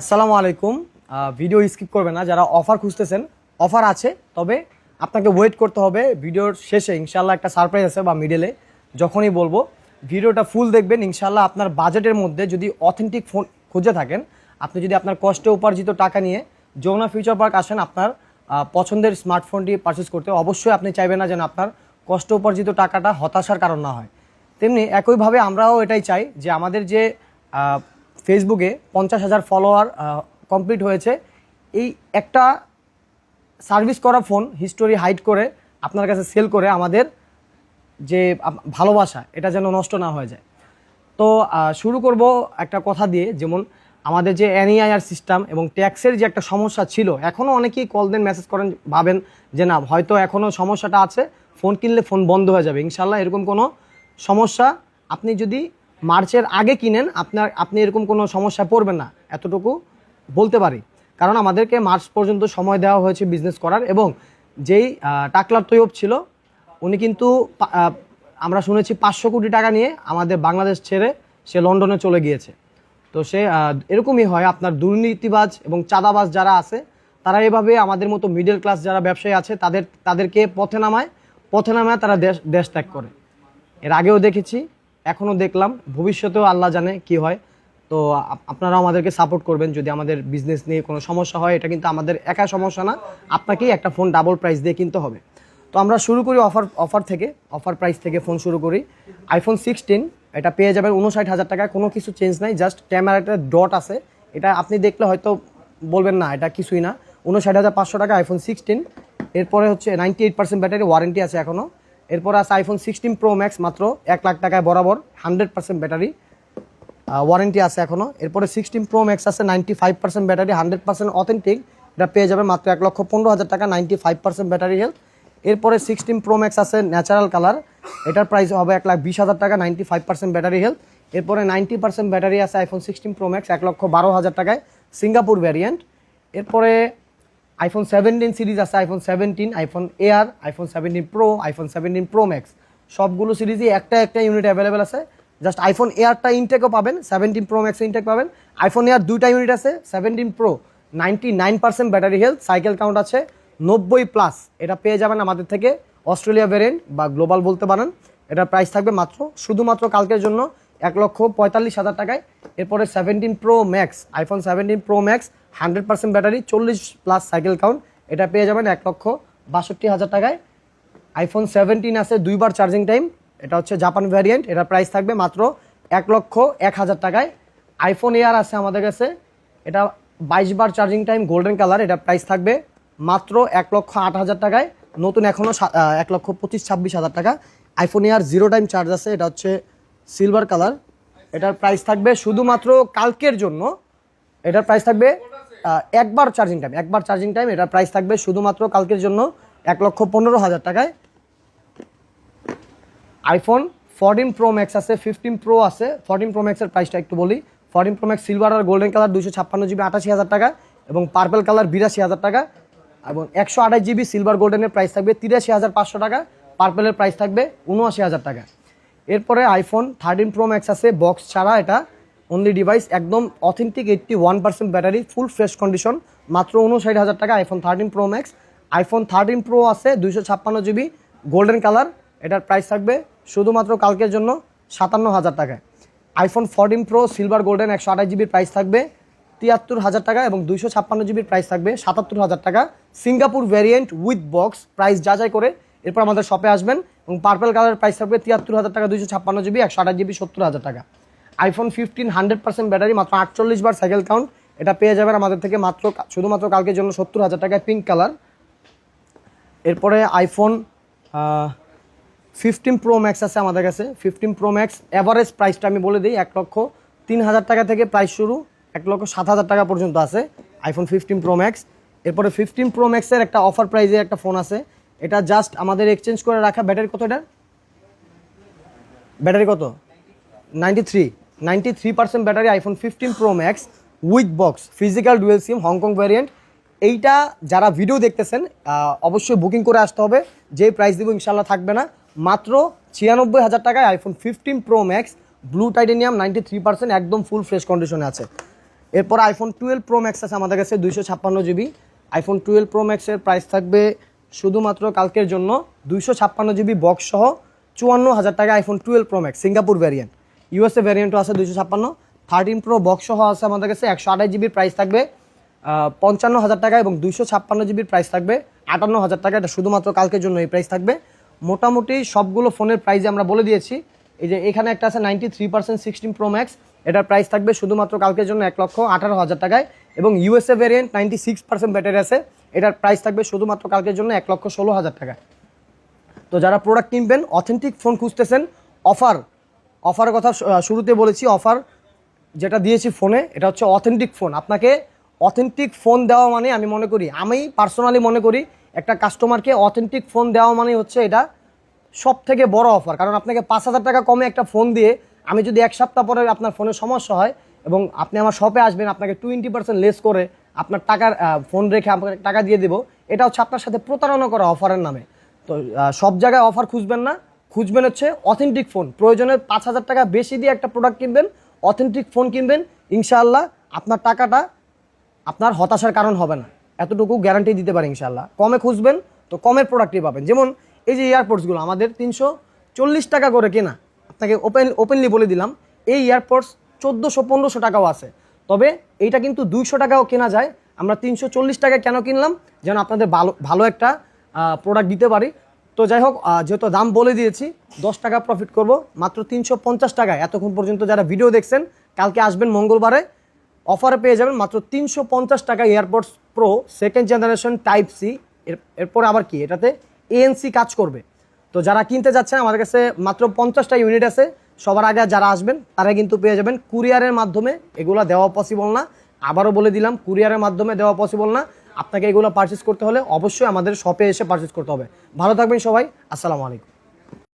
আসসালামু আলাইকুম। Video skip করবেন না যারা অফার খুঁজতেছেন। অফার আছে, তবে আপনাকে ওয়েট করতে হবে। ভিডিওর শেষে ইনশাল্লাহ একটা সারপ্রাইজ আছে, বা মিডলে যখনই বলবো ভিডিওটা ফুল দেখবেন। ইনশাল্লাহ আপনার বাজেটের মধ্যে যদি অথেন্টিক ফোন খুঁজে থাকেন, আপনি যদি আপনার কষ্টে উপার্জিত টাকা নিয়ে যমুনা ফিউচার পার্ক আসেন আপনার পছন্দের স্মার্টফোনটি পারচেস করতে, অবশ্যই আপনি চাইবেন না যেন আপনার কষ্ট উপার্জিত টাকাটা হতাশার কারণ না হয়। তেমনি একইভাবে আমরাও এটাই চাই যে আমাদের যে ফেসবুকে 50,000 ফলোয়ার কমপ্লিট হয়েছে, এই একটা সার্ভিস করা ফোন হিস্টোরি হাইড করে আপনার কাছে সেল করে আমাদের যে ভালোবাসা এটা যেন নষ্ট না হয়ে যায়। তো শুরু করব একটা কথা দিয়ে, যেমন আমাদের যে এনইআইআর সিস্টেম এবং ট্যাক্সের যে একটা সমস্যা ছিল, এখনও অনেকেই কল দেন, মেসেজ করেন, ভাবেন যে না হয়তো এখনও সমস্যাটা আছে, ফোন কিনলে ফোন বন্ধ হয়ে যাবে। ইনশাল্লাহ এরকম কোনো সমস্যা, আপনি যদি মার্চের আগে কিনেন আপনি এরকম কোনো সমস্যায় পড়বেন না, এতটুকু বলতে পারি। কারণ আমাদেরকে মার্চ পর্যন্ত সময় দেওয়া হয়েছে বিজনেস করার। এবং যেই টাকলার তৈয়ব ছিল, উনি কিন্তু আমরা শুনেছি 500 কোটি টাকা নিয়ে আমাদের বাংলাদেশ ছেড়ে সে লন্ডনে চলে গিয়েছে। তো সে এরকমই হয়, আপনার দুর্নীতিবাজ এবং চাঁদাবাজ যারা আছে তারা এভাবে আমাদের মতো মিডল ক্লাস যারা ব্যবসায়ী আছে তাদেরকে পথে নামায় তারা দেশ ত্যাগ করে। এর আগেও দেখেছি, এখনও দেখলাম, ভবিষ্যতেও আল্লাহ জানে কি হয়। তো আপনারা আমাদেরকে সাপোর্ট করবেন। যদি আমাদের বিজনেস নিয়ে কোনো সমস্যা হয়, এটা কিন্তু আমাদের একা সমস্যা না, আপনাকেই একটা ফোন ডাবল প্রাইস দিয়ে কিনতে হবে। তো আমরা শুরু করি অফার প্রাইস থেকে ফোন শুরু করি। আইফোন 16 এটা পেয়ে যাবেন 59,000 টাকায়, কোনো কিছু চেঞ্জ নাই, জাস্ট ক্যামেরাটা ডট আছে। এটা আপনি দেখলে হয়তো বলবেন না এটা কিছুই না। 59,500 টাকা আইফোন 16। এরপরে হচ্ছে 98% ব্যাটারি ওয়ারেন্টি আছে এখনও। এরপর আছে আইফোন 16 প্রো ম্যাক্স, মাত্র 1 লাখ টাকায় বরাবর, 100% ব্যাটারি ওয়ারেন্টি আছে এখনও। এরপরে 16 প্রো ম্যাক্স আছে 95% ব্যাটারি, 100% অথেন্টিক, এটা পেয়ে যাবেন মাত্র 1,15,000 টাকা, 95% ব্যাটারি হেলথ। এরপরে 16 প্রো ম্যাক্স আছে ন্যাচারাল কালার, এটার প্রাইস হবে 1,20,000 টাকা, 95% ব্যাটারি হেলথ। এরপরে 90% ব্যাটারি আছে আইফোন 16 প্রো ম্যাক্স, 1,12,000 টাকায়, সিঙ্গাপুর ভ্যারিয়েন্ট। এরপরে আইফোন 17 সিরিজ আছে, iPhone 17, iPhone air, iPhone 17 pro, iPhone 17 pro max, সবগুলো সিরিজই একটা ইউনিট অ্যাভেলেবেল আছে। জাস্ট আইফোন এয়ারটা ইনটেকও পাবেন, 17 প্রো ম্যাক্স ইনটেক পাবেন। আইফোন এয়ার 2টা ইউনিট আছে, 17 pro 99% battery health, cycle count আছে 90+, এটা পেয়ে যাবেন আমাদের থেকে অস্ট্রেলিয়া ভ্যারিয়েন্ট বা গ্লোবাল বলতে পারেন। এটার প্রাইস থাকবে শুধুমাত্র কালকের জন্য 1,45,000 টাকায়। এরপরে 17 pro max, iPhone 17 pro max, 100% battery, 40+ cycle count, এটা পেয়ে যাবেন 1,62,000 টাকায়। আইফোন 17 আছে 2বার চার্জিং টাইম, এটা হচ্ছে জাপান ভ্যারিয়েন্ট, এটার প্রাইস থাকবে মাত্র 1,01,000 টাকায়। আইফোন এয়ার আছে আমাদের কাছে, এটা 22বার চার্জিং টাইম, গোল্ডেন কালার, এটার প্রাইস থাকবে মাত্র 1,08,000 টাকায়, নতুন এখনও 1,25,000-26,000 টাকা। আইফোন এয়ার 0 টাইম চার্জ আছে, এটা হচ্ছে সিলভার কালার, এটার প্রাইস থাকবে শুধুমাত্র কালকের জন্য, এটার প্রাইস থাকবে একবার চার্জিং টাইম, এটার প্রাইস থাকবে শুধুমাত্র কালকের জন্য 1,15,000 টাকায়। আইফোন 14 প্রো ম্যাক্স আছে, 15 প্রো আছে। 14 প্রো ম্যাক্সের প্রাইসটা একটু বলি। 14 প্রো ম্যাক্স সিলভার আর গোল্ডেন কালার 256 জিবি 88,000 টাকা, এবং পার্পেল কালার 82,000 টাকা, এবং 128 জিবি সিলভার গোল্ডেনের প্রাইস থাকবে 83,500 টাকা, পার্পেলের প্রাইস থাকবে 79,000 টাকা। এরপরে আইফোন 13 প্রো ম্যাক্স আছে, বক্স ছাড়া, এটা অনলি ডিভাইস, একদম authentic, 81% battery, full fresh condition, মাত্র 59,000 টাকা iPhone 13 pro max. IPhone 13 pro আছে 256 জিবি গোল্ডেন কালার, এটার প্রাইস থাকবে শুধুমাত্র কালকের জন্য 57,000 টাকায়। আইফোন 14 প্রো সিলভার গোল্ডেন 128 জিবির প্রাইস থাকবে 73,000 টাকা, এবং 256 জিবির প্রাইস থাকবে 77,000 টাকা, Singapore variant with box, price যাচাই করে এরপর আমাদের শপে আসবেন। এবং পার্পেল কালারের প্রাইস থাকবে 73,000 টাকা, 256 জিবি 128 জিবি 70,000 টাকা। আইফোন 15 100% ব্যাটারি, মাত্র 48বার সাইকেল কাউন্ট, এটা পেয়ে যাবেন আমাদের থেকে শুধুমাত্র কালকের জন্য 70,000 টাকায়, পিঙ্ক কালার। এরপরে আইফোন 15 প্রো ম্যাক্স আছে আমাদের কাছে। 15 প্রো ম্যাক্স অ্যাভারেজ প্রাইসটা আমি বলে দিই, 1,03,000 টাকা থেকে প্রাইস শুরু, 1,07,000 টাকা পর্যন্ত আছে আইফোন 15 প্রো ম্যাক্স। এরপরে 15 প্রো ম্যাক্সের একটা অফার প্রাইসে একটা ফোন আছে, এটা জাস্ট আমাদের এক্সচেঞ্জ করে রাখা। ব্যাটারি কত? এটার ব্যাটারি কত? 93% battery, iPhone 15 pro max with box, physical dual SIM, Hong Kong variant. এইটা যারা ভিডিও দেখতেছেন অবশ্যই বুকিং করে আসতে হবে, যে প্রাইস দিব ইনশাল্লাহ থাকবে না, মাত্র 96,000 টাকায় iPhone 15 pro max blue titanium, 93%, একদম ফুল ফ্রেশ কন্ডিশনে আছে। এরপর আইফোন 12 প্রো ম্যাক্স আছে আমাদের কাছে 256 জিবি। আইফোন 12 প্রো ম্যাক্সের প্রাইস থাকবে শুধুমাত্র কালকের জন্য 256 জিবি বক্স সহ 54,000 টাকা iPhone 12 pro max Singapore variant. USA ভ্যারিয়েন্টও আছে 256। 13 প্রো বক্স সহ আছে আমাদের কাছে 128 জিবির প্রাইস থাকবে 55,000 টাকা এবং 256 জিবির প্রাইস থাকবে 58,000 টাকা। এটা শুধুমাত্র কালকের জন্য এই প্রাইস থাকবে। মোটামুটি সবগুলো ফোনের প্রাইসে আমরা বলে দিয়েছি। এই যে এখানে একটা আছে 93% 16 প্রো ম্যাক্স, এটার প্রাইস থাকবে শুধুমাত্র কালকের জন্য 1,18,000 টাকায় এবং ইউএসএ ভ্যারিয়েন্ট 96% ব্যাটারি আছে, এটার প্রাইস থাকবে শুধুমাত্র কালকের জন্য 1,16,000 টাকায়। তো যারা প্রোডাক্ট কিনবেন, অথেন্টিক ফোন খুঁজতেছেন, অফারের কথা শুরুতে বলেছি, অফার যেটা দিয়েছি ফোনে এটা হচ্ছে অথেন্টিক ফোন। আপনাকে অথেন্টিক ফোন দেওয়া মানে আমি পার্সোনালি মনে করি একটা কাস্টমারকে অথেন্টিক ফোন দেওয়া মানে হচ্ছে এটা সব থেকে বড় অফার। কারণ আপনাকে 5,000 টাকা কমে একটা ফোন দিয়ে আমি যদি এক সপ্তাহ পরে আপনার ফোনের সমস্যা হয় এবং আপনি আমার শপে আসবেন, আপনাকে 20% লেস করে আপনার টাকার ফোন রেখে আপনাকে টাকা দিয়ে দেবো, এটা হচ্ছে আপনার সাথে প্রতারণা করা অফারের নামে। তো সব জায়গায় অফার খুঁজবেন না, খুঁজবেন হচ্ছে অথেন্টিক ফোন। প্রয়োজনে 5,000 টাকা বেশি দিয়ে একটা প্রোডাক্ট কিনবেন, অথেন্টিক ফোন কিনবেন, ইনশাআল্লাহ আপনার টাকাটা আপনার হতাশার কারণ হবে না, এতটুকু গ্যারান্টি দিতে পারি ইনশাআল্লাহ। কমে খুঁজবেন তো কমের প্রোডাক্টই পাবেন। যেমন এই যে এয়ারপোর্টসগুলো আমাদের 340 টাকা করে কেনা, আপনাকে ওপেনলি বলে দিলাম এই এয়ারপোর্টস 1,400-1,500 টাকাও আছে, তবে এইটা কিন্তু 200 টাকাও কেনা যায়। আমরা 340 টাকায় কেন কিনলাম, যেন আপনাদের ভালো একটা প্রোডাক্ট দিতে পারি। তো যাই হোক, যেহেতু দাম বলে দিয়েছি 10 টাকা প্রফিট করব মাত্র 350 টাকায়। এতক্ষণ পর্যন্ত যারা ভিডিও দেখছেন, কালকে আসবেন মঙ্গলবারে, অফারে পেয়ে যাবেন মাত্র 350 টাকা AirPods pro 2nd generation type C. এরপরে আবার কি, এটাতে ANC কাজ করবে। তো যারা কিনতে যাচ্ছেন, আমাদের কাছে মাত্র 50টা ইউনিট আছে। সবার আগে যারা আসবেন তারা কিন্তু পেয়ে যাবেন। কুরিয়ারের মাধ্যমে এগুলো দেওয়া পসিবল না, আবারও বলে দিলাম, কুরিয়ারের মাধ্যমে দেওয়া পসিবল না। আপনাকে এগুলো পারচেস করতে হলে অবশ্যই আমাদের শপে এসে পারচেস করতে হবে। ভালো থাকবেন সবাই, আসসালামু আলাইকুম।